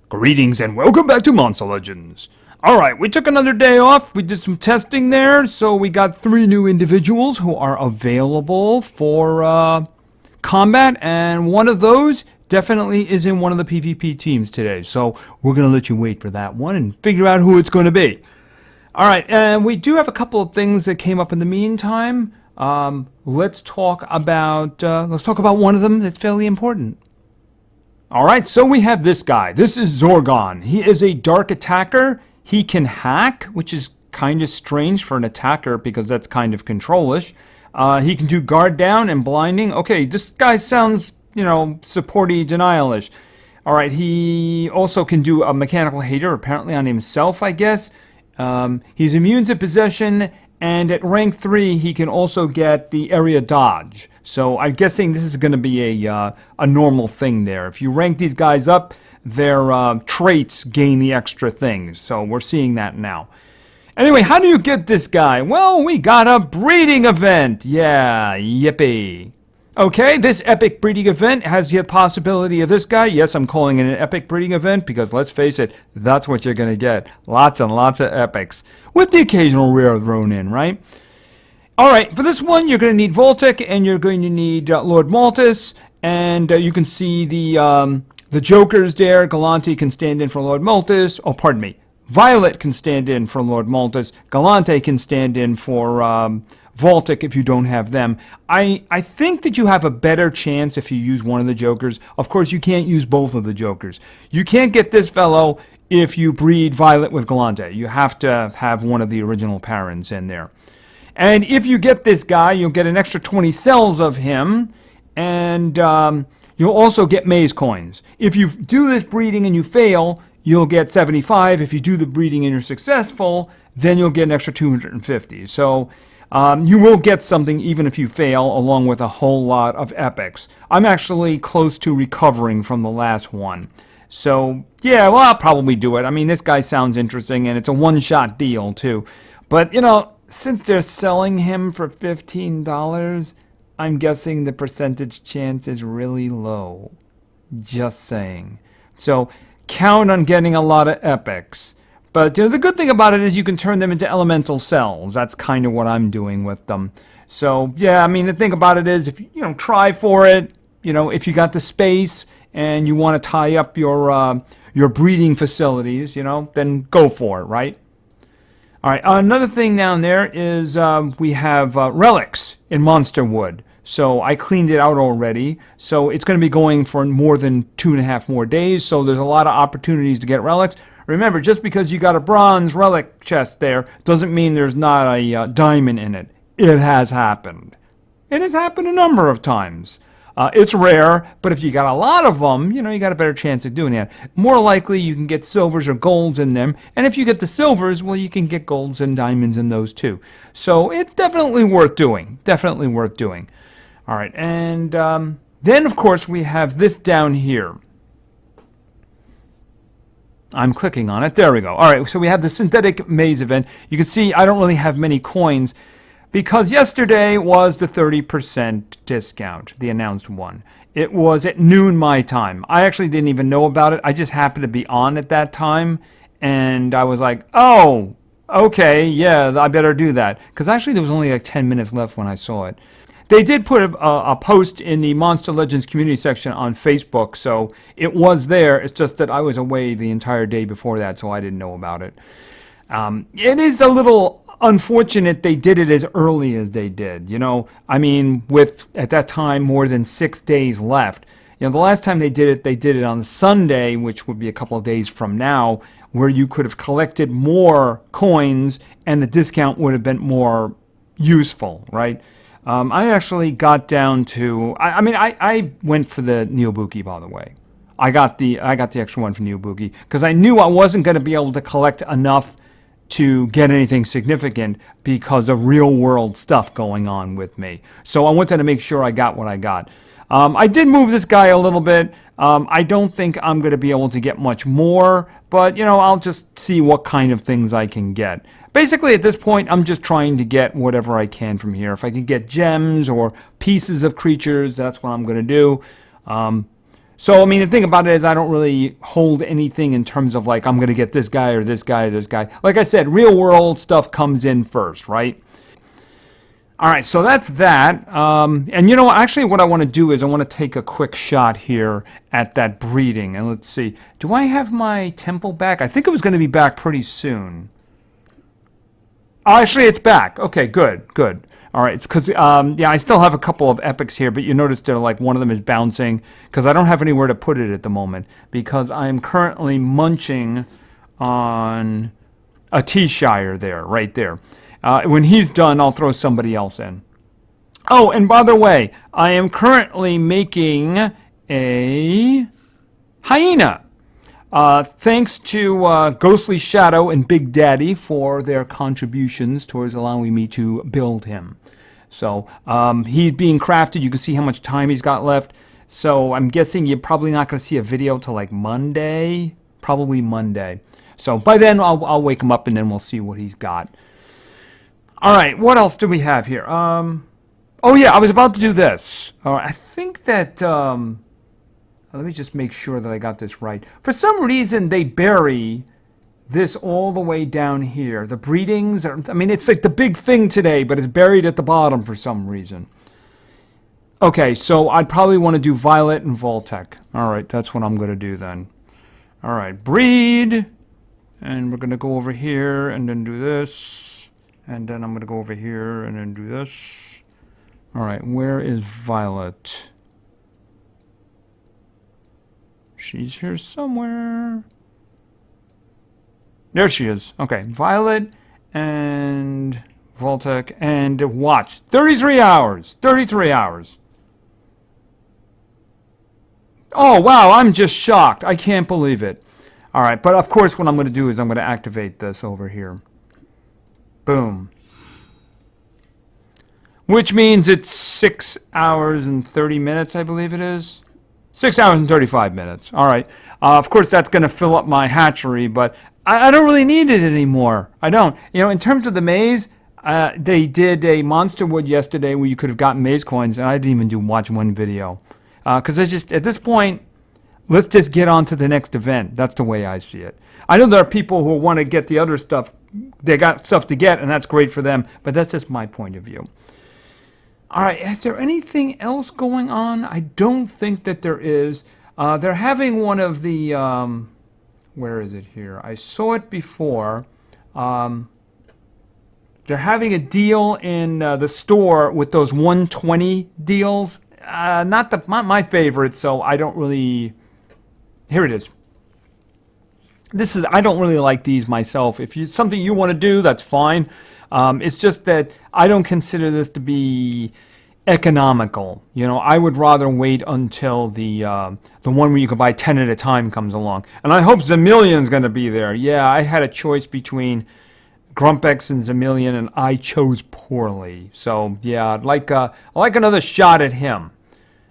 Greetings and welcome back to Monster Legends. Alright, we took another day off. We did some testing there, so we got 3 new individuals who are available for combat, and one of those definitely is in one of the PvP teams today. So we're going to let you wait for that one and figure out who it's going to be. Alright, and we do have a couple of things that came up in the meantime. Let's talk about one of them that's fairly important. Alright, so we have this guy. This is Zorgon. He is a dark attacker. He can hack, which is kind of strange for an attacker because that's kind of control-ish. He can do guard down and blinding. Okay, this guy sounds, supporty denial-ish. Alright, he also can do a mechanical hater, apparently on himself, I guess. He's immune to possession, and at rank 3, he can also get the area dodge. So I'm guessing this is going to be a normal thing there. If you rank these guys up, their traits gain the extra things. So we're seeing that now. Anyway, how do you get this guy? Well, we got a breeding event. Yeah, yippee. Okay, this epic breeding event has the possibility of this guy. Yes, I'm calling it an epic breeding event because let's face it, that's what you're going to get. Lots and lots of epics. With the occasional rare thrown in, right? Alright, for this one, you're going to need Voltic, and you're going to need Lord Maltus, and you can see the Jokers there. Galante can stand in for Lord Maltus. Oh, pardon me. Violet can stand in for Lord Maltus. Galante can stand in for Voltic if you don't have them. I think that you have a better chance if you use one of the Jokers. Of course, you can't use both of the Jokers. You can't get this fellow if you breed Violet with Galante. You have to have one of the original parents in there. And if you get this guy, you'll get an extra 20 cells of him, and you'll also get maze coins. If you do this breeding and you fail, you'll get 75. If you do the breeding and you're successful, then you'll get an extra 250. So you will get something even if you fail, along with a whole lot of epics. I'm actually close to recovering from the last one. So, yeah, well, I'll probably do it. I mean, this guy sounds interesting, and it's a one-shot deal, too. But, since they're selling him for $15, I'm guessing the percentage chance is really low. Just saying. So, count on getting a lot of epics. But the good thing about it is you can turn them into elemental cells. That's kind of what I'm doing with them. So, yeah, I mean, the thing about it is, if you try for it, if you got the space and you want to tie up your breeding facilities, then go for it, right? All right, another thing down there is we have Relics in Monsterwood. So I cleaned it out already. So it's going to be going for more than 2.5 more days. So there's a lot of opportunities to get relics. Remember, just because you got a bronze relic chest there doesn't mean there's not a diamond in it. It has happened. It has happened a number of times. It's rare, but if you got a lot of them, you got a better chance of doing that. More likely, you can get silvers or golds in them. And if you get the silvers, well, you can get golds and diamonds in those too. So it's definitely worth doing. Definitely worth doing. All right, and then, of course, we have this down here. I'm clicking on it. There we go. All right, so we have the synthetic maze event. You can see I don't really have many coins, because yesterday was the 30% discount, the announced one. It was at noon my time. I actually didn't even know about it. I just happened to be on at that time, and I was like, oh, okay, yeah, I better do that. Because actually there was only like 10 minutes left when I saw it. They did put a post in the Monster Legends community section on Facebook, so it was there. It's just that I was away the entire day before that, so I didn't know about it. It is a little unfortunate they did it as early as they did. I mean, with at that time more than 6 days left. The last time they did it on Sunday, which would be a couple of days from now, where you could have collected more coins and the discount would have been more useful, right? I actually got down to, I went for the Neobuki, by the way. I got the extra one for Neobuki because I knew I wasn't going to be able to collect enough to get anything significant because of real world stuff going on with me. So I wanted to make sure I got what I got. I did move this guy a little bit. I don't think I'm going to be able to get much more, but I'll just see what kind of things I can get. Basically, at this point, I'm just trying to get whatever I can from here. If I can get gems or pieces of creatures, that's what I'm going to do. So, I mean, the thing about it is I don't really hold anything in terms of like, I'm going to get this guy or this guy or this guy. Like I said, real world stuff comes in first, right? All right, so that's that. And you know, actually what I want to do is I want to take a quick shot here at that breeding. And let's see. Do I have my temple back? I think it was going to be back pretty soon. Oh, actually, it's back. Okay, good, good. All right, it's because, yeah, I still have a couple of epics here, but you notice they're like one of them is bouncing because I don't have anywhere to put it at the moment because I'm currently munching on a T-Shire there, right there. When he's done, I'll throw somebody else in. Oh, and by the way, I am currently making a hyena. Thanks to Ghostly Shadow and Big Daddy for their contributions towards allowing me to build him. So he's being crafted. You can see how much time he's got left. So I'm guessing you're probably not going to see a video till like Monday. Probably Monday. So by then I'll wake him up and then we'll see what he's got. All right, what else do we have here? Oh yeah, I was about to do this. I think that... let me just make sure that I got this right. For some reason, they bury this all the way down here. The breedings are, I mean, it's like the big thing today, but it's buried at the bottom for some reason. Okay, so I'd probably want to do Violet and Voltic. All right, that's what I'm going to do then. All right, breed. And we're going to go over here and then do this. And then I'm going to go over here and then do this. All right, where is Violet? She's here somewhere. There she is. Okay, Violet and Voltic and watch. 33 hours. 33 hours. Oh, wow, I'm just shocked. I can't believe it. All right, but of course what I'm going to do is I'm going to activate this over here. Boom. Which means it's 6 hours and 30 minutes, I believe it is. 6 hours and 35 minutes. All right. Of course, that's going to fill up my hatchery, but I don't really need it anymore. I don't. You know, in terms of the maze, they did a Monster Wood yesterday where you could have gotten maze coins, and I didn't even watch one video. Because I just, at this point, let's just get on to the next event. That's the way I see it. I know there are people who want to get the other stuff. They got stuff to get, and that's great for them, but that's just my point of view. All right, is there anything else going on? I don't think that there is. They're having one of the, where is it here? I saw it before. They're having a deal in the store with those 120 deals. Not my favorite, so I don't really... Here it is. I don't really like these myself. If it's something you want to do, that's fine. It's just that I don't consider this to be economical. You know, I would rather wait until the one where you can buy 10 at a time comes along. And I hope Zamillion's going to be there. Yeah, I had a choice between Grumpex and Zamillion, and I chose poorly. So, yeah, I'd like another shot at him.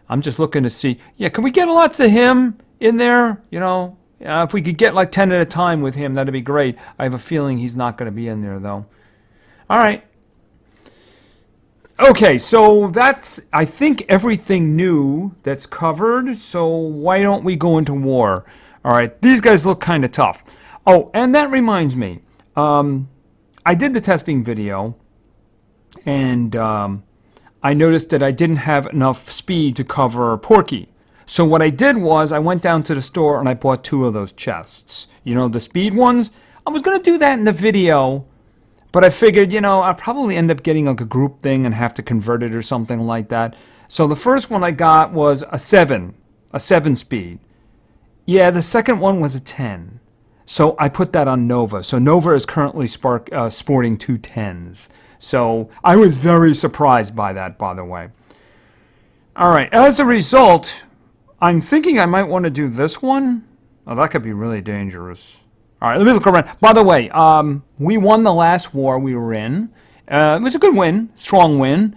I'm just looking to see. Yeah, can we get lots of him in there? You know, if we could get like 10 at a time with him, that'd be great. I have a feeling he's not going to be in there, though. All right. Okay, so that's, I think, everything new that's covered. So why don't we go into war? All right, these guys look kind of tough. Oh, and that reminds me. I did the testing video, and I noticed that I didn't have enough speed to cover Porky. So what I did was I went down to the store and I bought 2 of those chests. You know, the speed ones. I was going to do that in the video, but I figured, you know, I'll probably end up getting like a group thing and have to convert it or something like that. So the first one I got was a 7 speed. Yeah, the second one was a 10. So I put that on Nova. So Nova is currently sporting 2 10s. So I was very surprised by that, by the way. All right, as a result, I'm thinking I might want to do this one. Oh, that could be really dangerous. All right, let me look around. By the way, we won the last war we were in. It was a good win, strong win.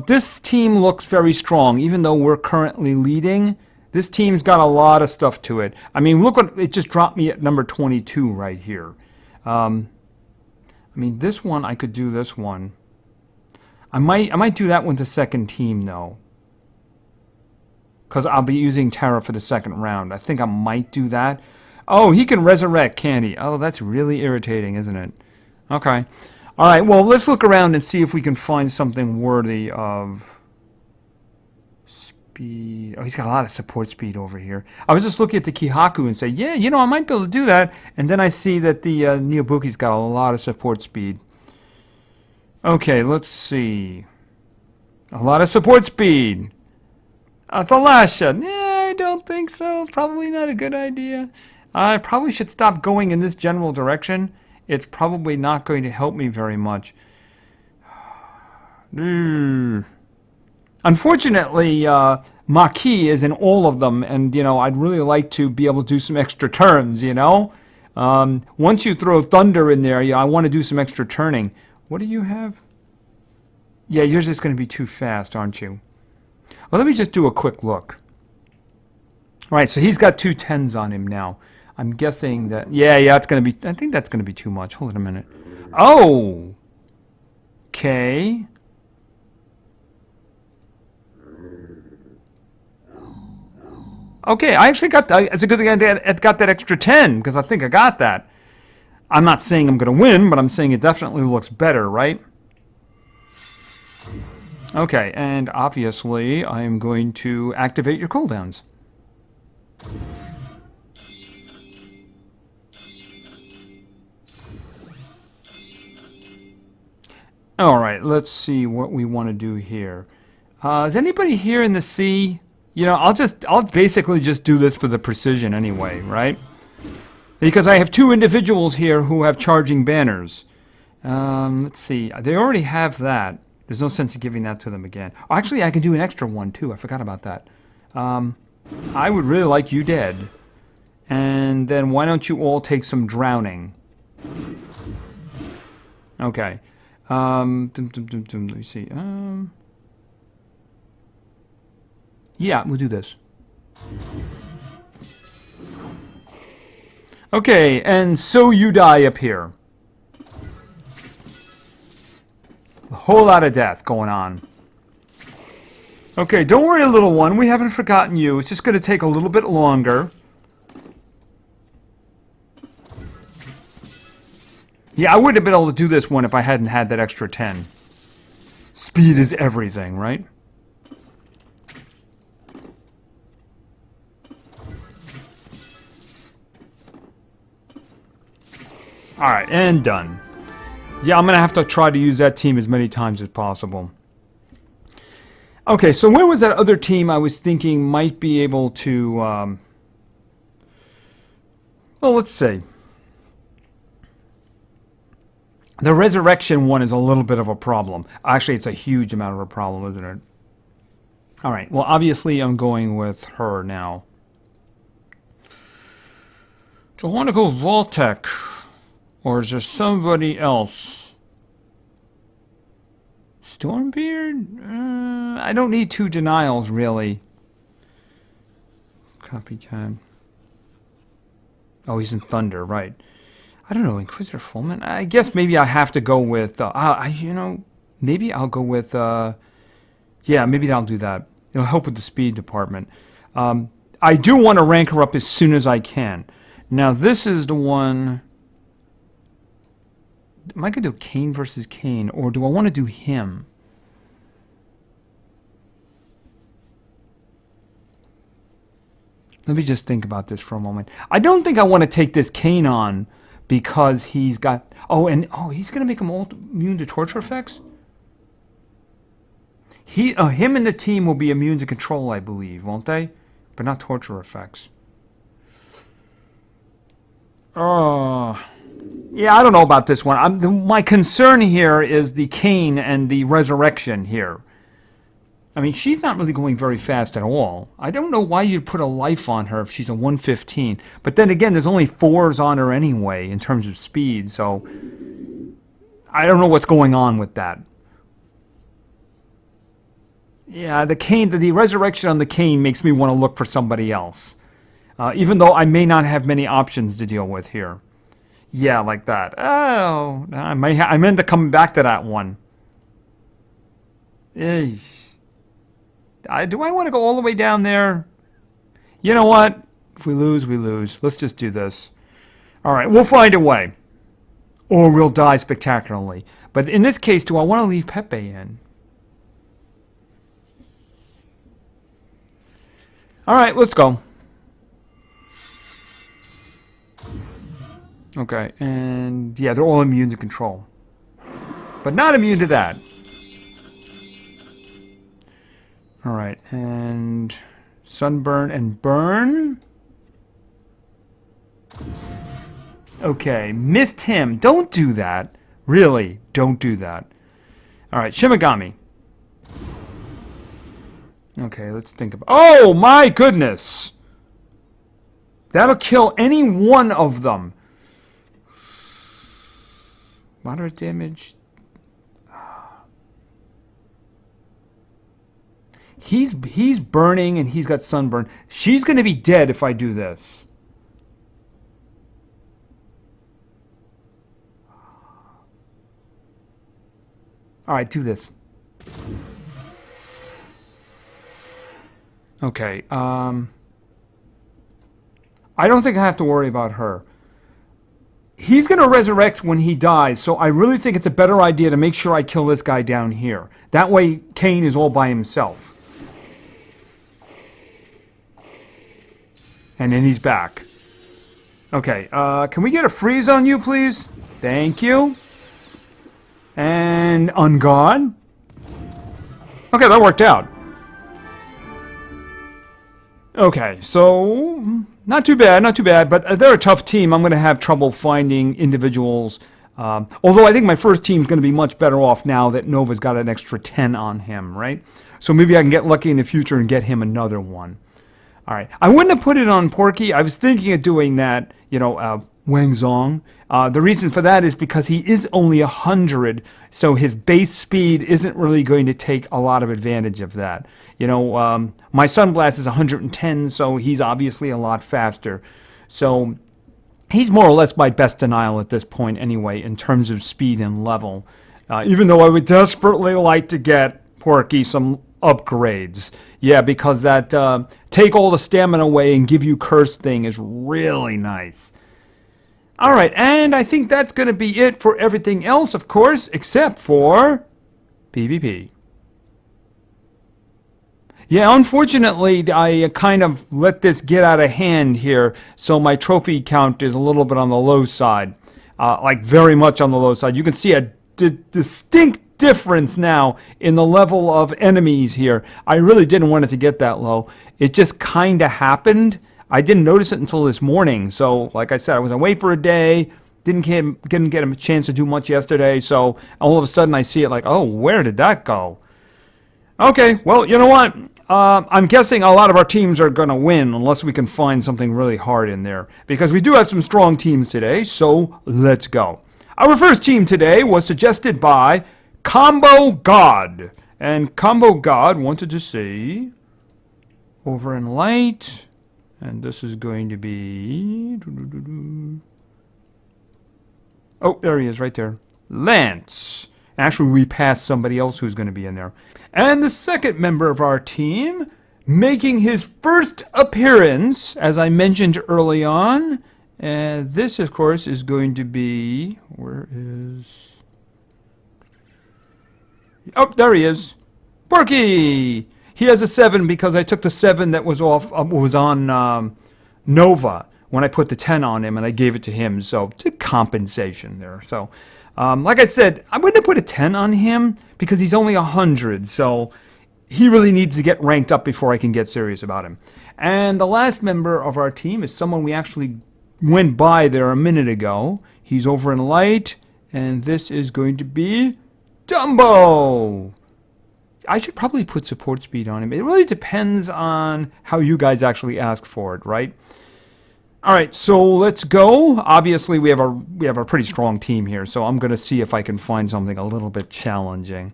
This team looks very strong, even though we're currently leading. This team's got a lot of stuff to it. I mean, look what it just dropped me at number 22 right here. I mean, this one, I could do this one. I might do that with the second team, though. because I'll be using Terra for the second round. I think I might do that. Oh, he can resurrect, can't he? Oh, that's really irritating, isn't it? Okay. All right, well, let's look around and see if we can find something worthy of speed. Oh, he's got a lot of support speed over here. I was just looking at the Kihaku and say, yeah, you know, I might be able to do that. And then I see that the Neobuki's got a lot of support speed. Okay, let's see. A lot of support speed. Thalasha. Yeah, I don't think so. Probably not a good idea. I probably should stop going in this general direction. It's probably not going to help me very much. Unfortunately, Maki is in all of them, and, you know, I'd really like to be able to do some extra turns, you know? Once you throw Thunder in there, yeah, I want to do some extra turning. What do you have? Yeah, yours is going to be too fast, aren't you? Well, let me just do a quick look. All right, so he's got 2 10s on him now. I'm guessing that... Yeah, it's going to be... I think that's going to be too much. Hold on a minute. Oh! Okay. Okay, I actually got... It's a good thing I got that extra 10, because I think I got that. I'm not saying I'm going to win, but I'm saying it definitely looks better, right? Okay, and obviously, I'm going to activate your cooldowns. Alright, let's see what we want to do here. Is anybody here in the sea? You know, I'll basically just do this for the precision anyway, right? Because I have 2 individuals here who have charging banners. Let's see, they already have that. There's no sense in giving that to them again. Oh, actually, I can do an extra one, too. I forgot about that. I would really like you dead. And then why don't you all take some drowning? Okay. Let me see. Yeah, we'll do this. Okay, and so you die up here. A whole lot of death going on. Okay, don't worry, little one. We haven't forgotten you. It's just going to take a little bit longer. Yeah, I wouldn't have been able to do this one if I hadn't had that extra 10. Speed is everything, right? Alright, and done. Yeah, I'm going to have to try to use that team as many times as possible. Okay, so where was that other team I was thinking might be able to... well, let's see. The resurrection one is a little bit of a problem. Actually, it's a huge amount of a problem, isn't it? Alright, well, obviously I'm going with her now. Do I want to go Voltic? Or is there somebody else? Stormbeard? I don't need 2 denials, really. Copycat. Oh, he's in Thunder, right. I don't know, Inquisitor Fullman? I guess maybe I have to go with... you know, maybe I'll go with... yeah, maybe I'll do that. It'll help with the speed department. I do want to rank her up as soon as I can. Now, this is the one... Am I going to do Kane versus Kane, or do I want to do him? Let me just think about this for a moment. I don't think I want to take this Kane on because he's got... he's going to make him all immune to torture effects? Him and the team will be immune to control, I believe, won't they? But not torture effects. Yeah, I don't know about this one. My concern here is the Kane and the resurrection here. I mean, she's not really going very fast at all. I don't know why you'd put a life on her if she's a 115. But then again, there's only 4s on her anyway in terms of speed, so... I don't know what's going on with that. Yeah, the resurrection on the Kane makes me want to look for somebody else. Even though I may not have many options to deal with here. Yeah, like that. Oh, I meant to come back to that one. Eesh. Do I want to go all the way down there? You know what? If we lose, we lose. Let's just do this. All right, we'll find a way. Or we'll die spectacularly. But in this case, do I want to leave Pepe in? All right, let's go. Okay, and yeah, they're all immune to control. But not immune to that. All right, and sunburn and burn. Okay, missed him. Don't do that. Really, don't do that. All right, Shimigami. Okay, let's think about... Oh, my goodness! That'll kill any one of them. Moderate damage. He's burning and he's got sunburn. She's going to be dead if I do this. All right, do this. Okay, I don't think I have to worry about her. He's going to resurrect when he dies, so I really think it's a better idea to make sure I kill this guy down here. That way, Kane is all by himself. And then he's back. Okay, can we get a freeze on you, please? Thank you. And unguard. Okay, that worked out. Okay, so not too bad, but they're a tough team. I'm going to have trouble finding individuals. Although I think my first team's going to be much better off now that Nova's got an extra 10 on him, right? So maybe I can get lucky in the future and get him another one. All right, I wouldn't have put it on Porky. I was thinking of doing that, you know, Wang Zong. The reason for that is because he is only 100, so his base speed isn't really going to take a lot of advantage of that. You know, my Sunblast is 110, so he's obviously a lot faster. So he's more or less my best denial at this point anyway, in terms of speed and level. Even though I would desperately like to get Porky some upgrades. Yeah, because that take all the stamina away and give you curse thing is really nice. All right, and I think that's going to be it for everything else, of course, except for PvP. Yeah, unfortunately, I kind of let this get out of hand here, so my trophy count is a little bit on the low side, like very much on the low side. You can see a distinct difference now in the level of enemies here. I really didn't want it to get that low. It just kind of happened. I didn't notice it until this morning. So, like I said, I was away for a day. Didn't get a chance to do much yesterday. So, all of a sudden, I see it like, oh, where did that go? Okay, well, you know what? I'm guessing a lot of our teams are going to win unless we can find something really hard in there. Because we do have some strong teams today, so let's go. Our first team today was suggested by Combo God. And Combo God wanted to see over in light... And this is going to be... Oh, there he is, right there. Lance. Actually, we passed somebody else who's going to be in there. And the second member of our team, making his first appearance, as I mentioned early on. And this, of course, is going to be... Where is... Oh, there he is. Porky! He has a 7 because I took the 7 that was on Nova when I put the 10 on him and I gave it to him. So it's a compensation there. So like I said, I wouldn't have put a 10 on him because he's only 100. So he really needs to get ranked up before I can get serious about him. And the last member of our team is someone we actually went by there a minute ago. He's over in light. And this is going to be Dumbo. I should probably put support speed on him. It really depends on how you guys actually ask for it, right? All right, so let's go. Obviously, we have a pretty strong team here, so I'm going to see if I can find something a little bit challenging.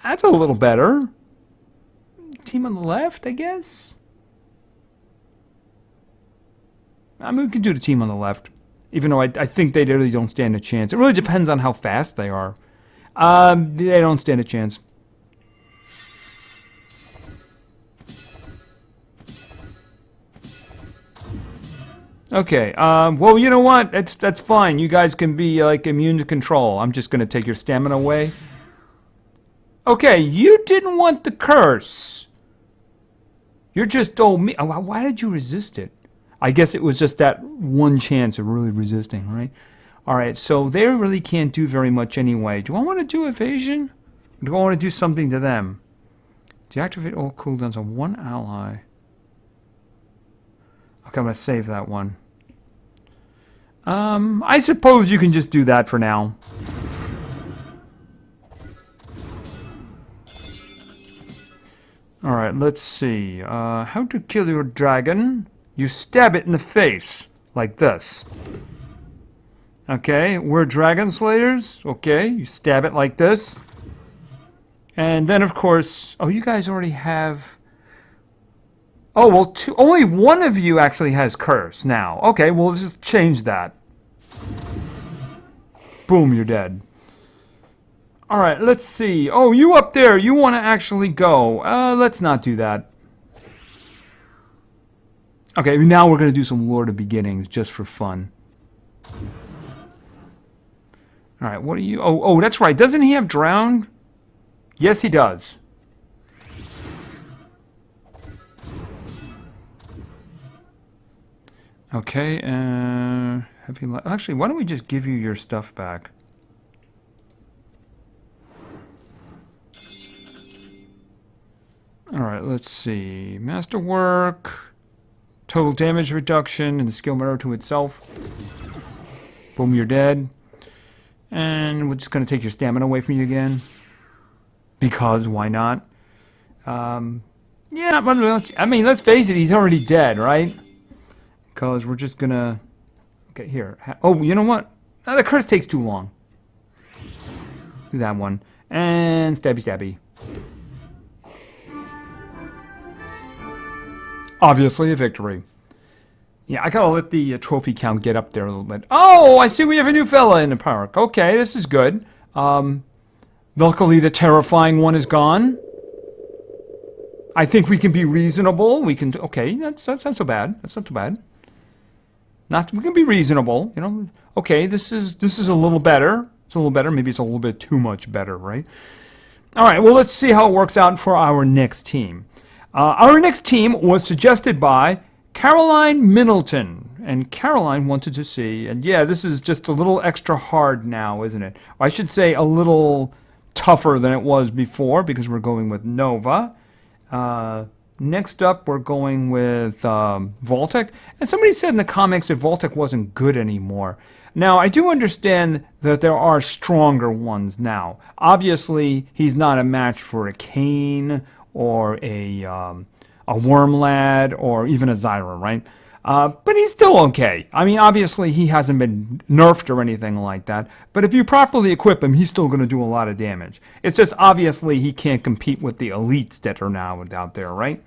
That's a little better. Team on the left, I guess. I mean, we can do the team on the left, even though I think they really don't stand a chance. It really depends on how fast they are. They don't stand a chance. Okay, well, you know what? That's fine. You guys can be, like, immune to control. I'm just gonna take your stamina away. Okay, you didn't want the curse. You're just, oh, me. Oh, why did you resist it? I guess it was just that one chance of really resisting, right? Alright, so they really can't do very much anyway. Do I want to do evasion? Or do I want to do something to them? Deactivate all cooldowns on one ally. Okay, I'm going to save that one. I suppose you can just do that for now. Alright, let's see. How to kill your dragon? You stab it in the face. Like this. Okay, we're dragon slayers. Okay, you stab it like this. And then, of course... Oh, you guys already have... Oh, well, only one of you actually has curse now. Okay, well, let's just change that. Boom, you're dead. Alright, let's see. Oh, you up there, you want to actually go. Let's not do that. Okay, now we're going to do some Lord of Beginnings, just for fun. Alright, what are you... Oh, that's right. Doesn't he have Drowned? Yes, he does. Okay, actually, why don't we just give you your stuff back? Alright, let's see. Masterwork. Total damage reduction and the skill mirror to itself. Boom, you're dead. And we're just going to take your stamina away from you again. Because, why not? Yeah, but I mean, let's face it, he's already dead, right? Because we're just going to... Okay, here. Oh, you know what? The curse takes too long. Do that one. And stabby stabby. Obviously a victory. Yeah, I gotta let the trophy count get up there a little bit. Oh, I see we have a new fella in the park. Okay, this is good. Luckily the terrifying one is gone. I think we can be reasonable. We can... Okay, that's not so bad. That's not too bad. We can be reasonable, you know. Okay, this is a little better. It's a little better. Maybe it's a little bit too much better, right? All right, well, let's see how it works out for our next team. Our next team was suggested by Caroline Middleton. And Caroline wanted to see, and yeah, this is just a little extra hard now, isn't it? Or I should say a little tougher than it was before, because we're going with Nova. Next up, we're going with Voltic. And somebody said in the comics that Voltic wasn't good anymore. Now, I do understand that there are stronger ones now. Obviously, he's not a match for a Kane or a Wormlad or even a Zyra, right? But he's still okay. I mean, obviously, he hasn't been nerfed or anything like that. But if you properly equip him, he's still going to do a lot of damage. It's just obviously he can't compete with the elites that are now out there, right?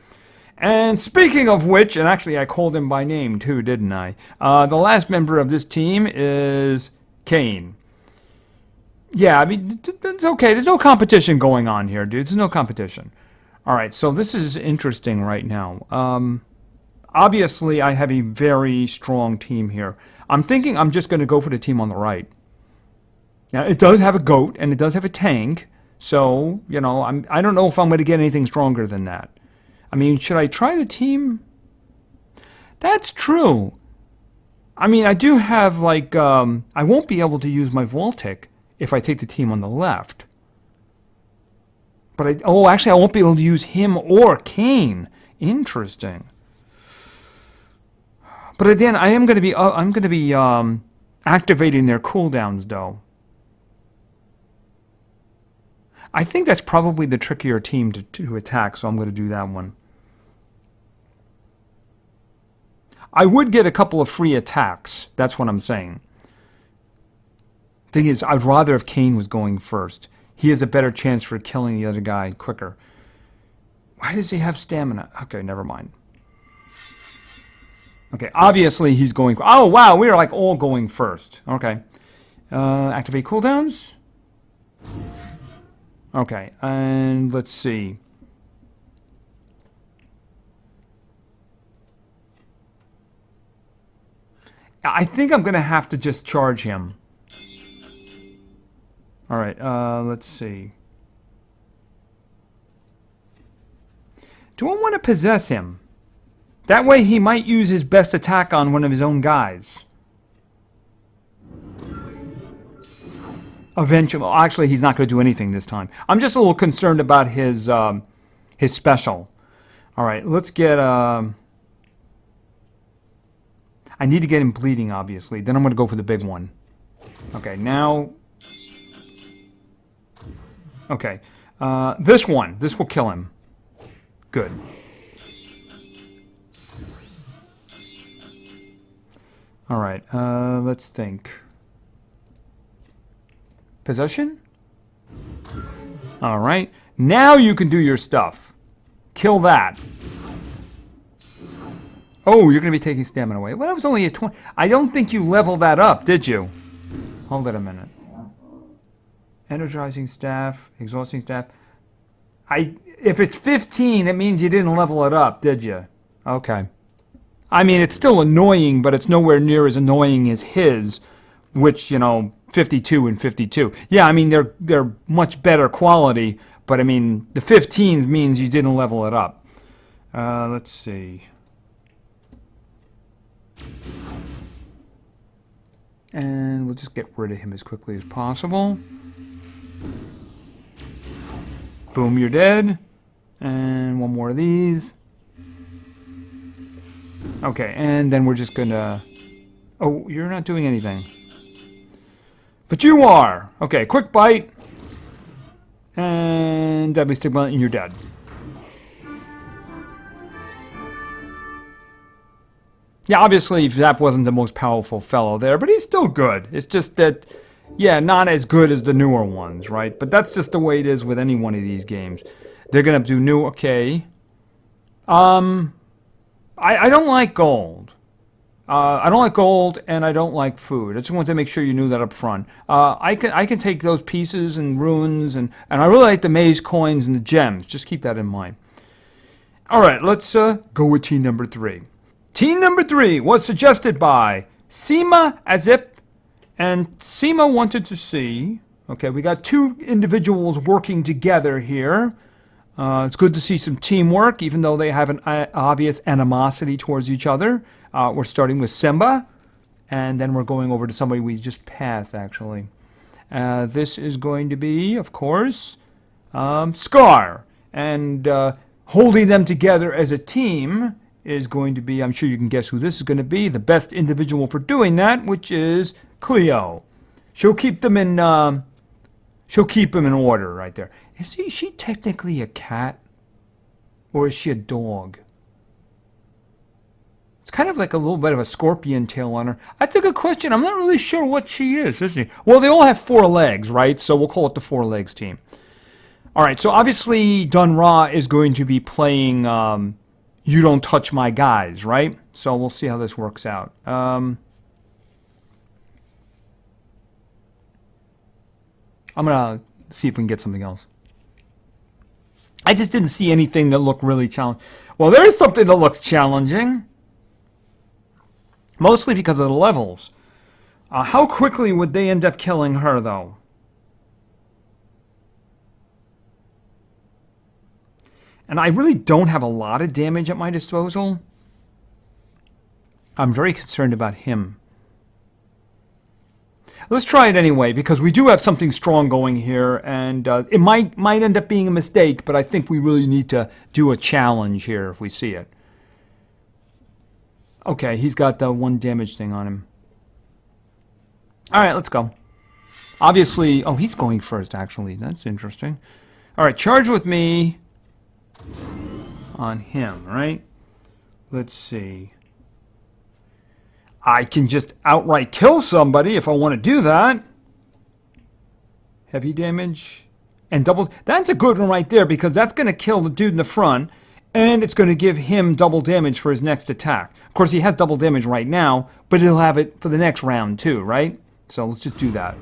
And speaking of which, and actually I called him by name too, didn't I? The last member of this team is Kane. Yeah, I mean, it's okay. There's no competition going on here, dude. There's no competition. All right, so this is interesting right now. Obviously, I have a very strong team here. I'm thinking I'm just going to go for the team on the right. Now, it does have a goat, and it does have a tank. So, you know, I don't know if I'm going to get anything stronger than that. I mean, should I try the team? That's true. I mean, I do have, like, I won't be able to use my Voltic if I take the team on the left. But actually, I won't be able to use him or Kane. Interesting. But again, I'm going to be activating their cooldowns, though. I think that's probably the trickier team to attack, so I'm going to do that one. I would get a couple of free attacks. That's what I'm saying. Thing is, I'd rather if Kane was going first. He has a better chance for killing the other guy quicker. Why does he have stamina? Okay, never mind. Okay, obviously he's going... Oh, wow, we are like all going first. Okay. Activate cooldowns. Okay, and let's see. I think I'm going to have to just charge him. All right, let's see. Do I want to possess him? That way he might use his best attack on one of his own guys. Eventually, well, actually, he's not going to do anything this time. I'm just a little concerned about his special. All right, let's get... I need to get him bleeding, obviously. Then I'm going to go for the big one. Okay, now... Okay, this one. This will kill him. Good. All right, let's think. Possession? All right. Now you can do your stuff. Kill that. Oh, you're going to be taking stamina away. Well, that was only a 20. I don't think you leveled that up, did you? Hold it a minute. Energizing staff, exhausting staff. If it's 15, it means you didn't level it up, did you? Okay. I mean, it's still annoying, but it's nowhere near as annoying as his, which, you know, 52 and 52. Yeah, I mean, they're much better quality, but I mean, the 15 means you didn't level it up. Let's see. And we'll just get rid of him as quickly as possible. Boom, you're dead. And one more of these. Okay, and then we're just gonna... Oh, you're not doing anything. But you are! Okay, quick bite. And deadly stigma, and you're dead. Yeah, obviously Zap wasn't the most powerful fellow there, but he's still good. It's just that, yeah, not as good as the newer ones, right? But that's just the way it is with any one of these games. They're gonna do new, okay. I don't like gold. I don't like gold, and I don't like food. I just wanted to make sure you knew that up front. I can take those pieces and runes, and I really like the maze coins and the gems. Just keep that in mind. All right, let's go with team number 3. Team number 3 was suggested by Seema Azip, and Seema wanted to see... Okay, we got 2 individuals working together here. It's good to see some teamwork, even though they have an obvious animosity towards each other. We're starting with Simba, and then we're going over to somebody we just passed, actually. This is going to be, of course, Scar. And holding them together as a team is going to be, I'm sure you can guess who this is going to be, the best individual for doing that, which is Cleo. She'll keep them in order right there. Is she technically a cat? Or is she a dog? It's kind of like a little bit of a scorpion tail on her. That's a good question. I'm not really sure what she is she? Well, they all have 4 legs, right? So we'll call it the 4 legs team. All right, so obviously Dun Ra is going to be playing You Don't Touch My Guys, right? So we'll see how this works out. I'm going to see if we can get something else. I just didn't see anything that looked really challenging. Well, there is something that looks challenging. Mostly because of the levels. How quickly would they end up killing her, though? And I really don't have a lot of damage at my disposal. I'm very concerned about him. Let's try it anyway, because we do have something strong going here, and it might end up being a mistake, but I think we really need to do a challenge here if we see it. Okay, he's got the 1 damage thing on him. Alright, let's go. Obviously, oh, he's going first, actually. That's interesting. Alright, charge with me on him, right? Let's see. I can just outright kill somebody if I want to do that. Heavy damage and double. That's a good one right there, because that's going to kill the dude in the front, and it's going to give him double damage for his next attack. Of course, he has double damage right now, but he'll have it for the next round too, right? So let's just do that.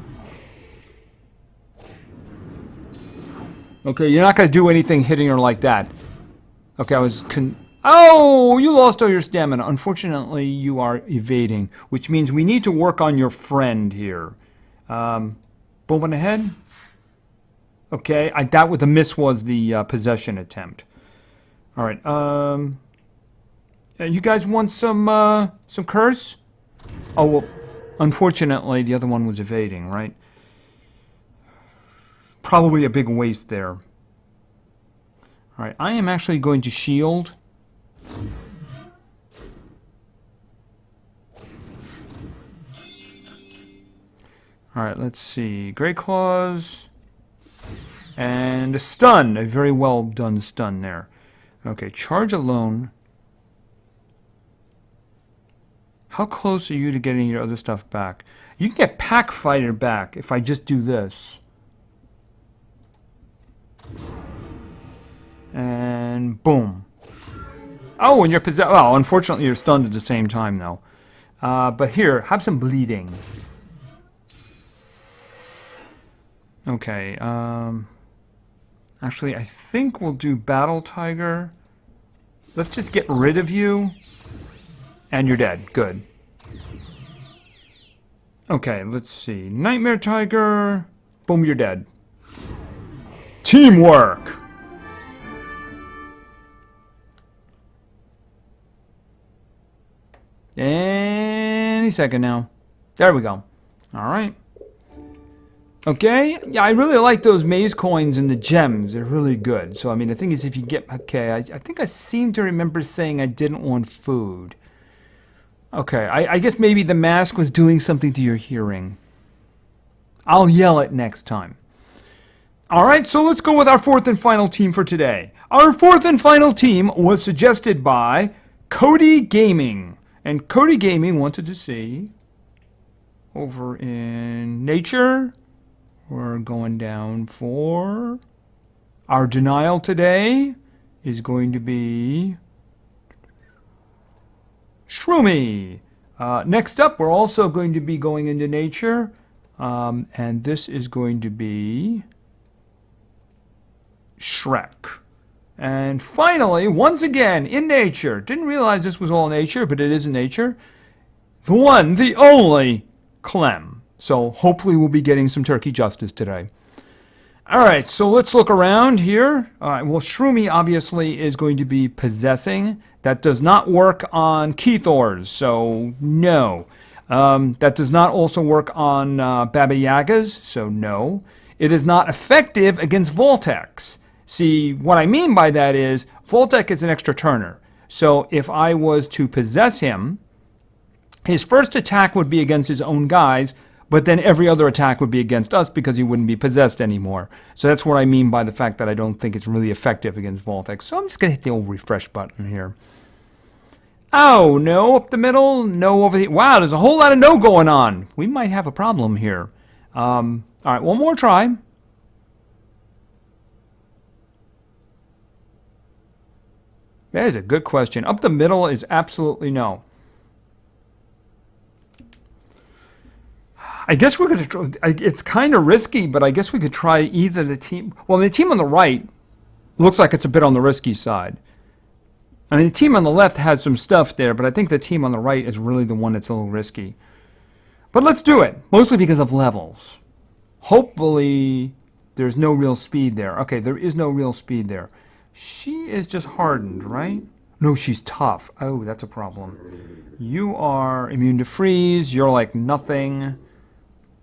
Okay, you're not going to do anything hitting her like that. Okay, Oh, you lost all your stamina. Unfortunately, you are evading, which means we need to work on your friend here. Boom ahead. Okay, that with the miss was the possession attempt. All right. You guys want some curse? Oh well. Unfortunately, the other one was evading, right? Probably a big waste there. All right. I am actually going to shield. All right. Let's see. Great Claws. And a stun. A very well done stun there. Okay. Charge alone. How close are you to getting your other stuff back? You can get Pack Fighter back if I just do this. And boom. Oh, and you're possessed. Well, unfortunately, you're stunned at the same time, though. But here, have some bleeding. Okay. Actually, I think we'll do Battle Tiger. Let's just get rid of you. And you're dead. Good. Okay, let's see. Nightmare Tiger. Boom, you're dead. Teamwork! Any second now. There we go. Alright. Okay. Yeah, I really like those maze coins and the gems. They're really good. So, I mean, the thing is, if you get... Okay, I think I seem to remember saying I didn't want food. Okay, I guess maybe the mask was doing something to your hearing. I'll yell it next time. Alright, so let's go with our fourth and final team for today. Our fourth and final team was suggested by Cody Gaming. And Cody Gaming wanted to see, over in nature, we're going down for... Our denial today is going to be... Shroomy. Next up, we're also going to be going into nature. And this is going to be Shrek. And finally, once again, in nature. Didn't realize this was all nature, but it is in nature. The one, the only, Clem. So hopefully we'll be getting some turkey justice today. Alright, so let's look around here. Alright, well, Shroomy obviously is going to be possessing. That does not work on Keythors, so no. That does not also work on Baba Yagas, so no. It is not effective against Voltics. See, what I mean by that is, Voltic is an extra turner. So if I was to possess him, his first attack would be against his own guys, but then every other attack would be against us because he wouldn't be possessed anymore. So that's what I mean by the fact that I don't think it's really effective against Voltic. So I'm just going to hit the old refresh button here. Oh, no up the middle, no over here. Wow, there's a whole lot of no going on. We might have a problem here. All right, one more try. That is a good question. Up the middle is absolutely no. I guess we're going to try. It's kind of risky, but I guess we could try either the team. Well, the team on the right looks like it's a bit on the risky side. I mean, the team on the left has some stuff there, but I think the team on the right is really the one that's a little risky. But let's do it, mostly because of levels. Hopefully, there's no real speed there. Okay, there is no real speed there. She is just hardened, right? No, she's tough. Oh, that's a problem. You are immune to freeze. You're like nothing.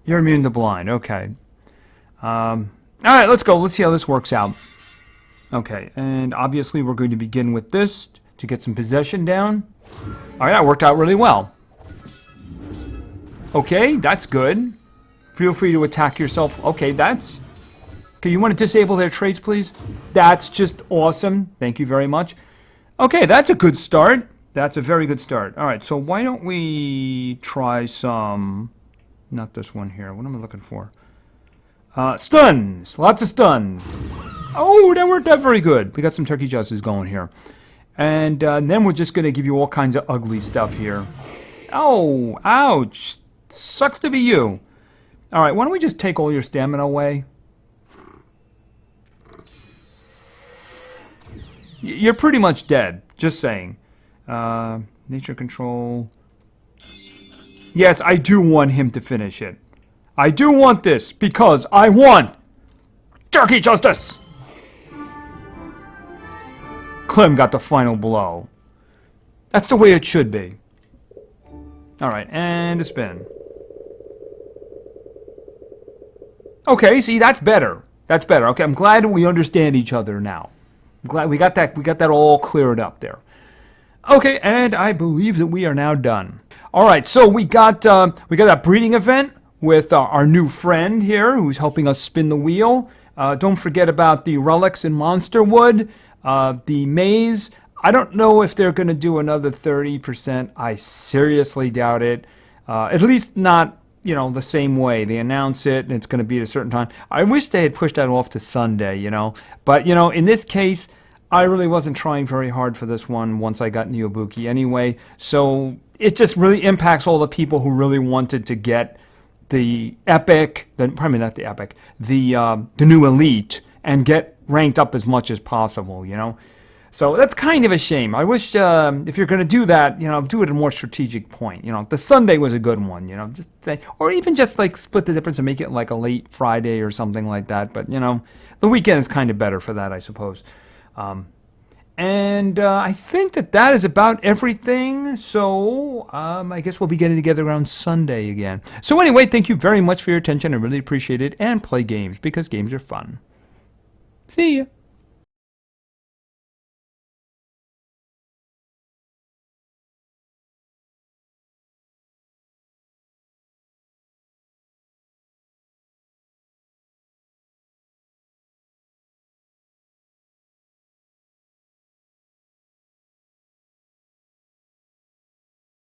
You're immune to blind. Okay. All right, let's go. Let's see how this works out. Okay, and obviously we're going to begin with this to get some possession down. All right, that worked out really well. Okay, that's good. Feel free to attack yourself. Okay, that's... Okay, you want to disable their traits, please? That's just awesome. Thank you very much. Okay, that's a good start. That's a very good start. All right, so why don't we try some... Not this one here. What am I looking for? Stuns. Lots of stuns. Oh, that worked out very good. We got some turkey justice going here. And then we're just going to give you all kinds of ugly stuff here. Oh, ouch. Sucks to be you. All right, why don't we just take all your stamina away? You're pretty much dead. Just saying. Nature control. Yes, I do want him to finish it. I do want this because I want jerky justice. Clem got the final blow. That's the way it should be. Alright, and a spin. Okay, see, that's better. That's better. Okay, I'm glad we understand each other now. I'm glad we got that all cleared up there. Okay, and I believe that we are now done. Alright, so we got that breeding event with our new friend here who's helping us spin the wheel. Don't forget about the relics in Monsterwood. The maze, I don't know if they're going to do another 30%. I seriously doubt it. At least not, the same way. They announce it and it's going to be at a certain time. I wish they had pushed that off to Sunday, But, in this case, I really wasn't trying very hard for this one once I got Neobuki anyway. So it just really impacts all the people who really wanted to get the epic, probably not the epic, the new elite and get ranked up as much as possible, So that's kind of a shame. I wish if you're going to do that, do it at a more strategic point. The Sunday was a good one, just say, or even just like split the difference and make it like a late Friday or something like that. But, the weekend is kind of better for that, I suppose. And I think that is about everything. So I guess we'll be getting together around Sunday again. So anyway, thank you very much for your attention. I really appreciate it. And play games because games are fun. See ya.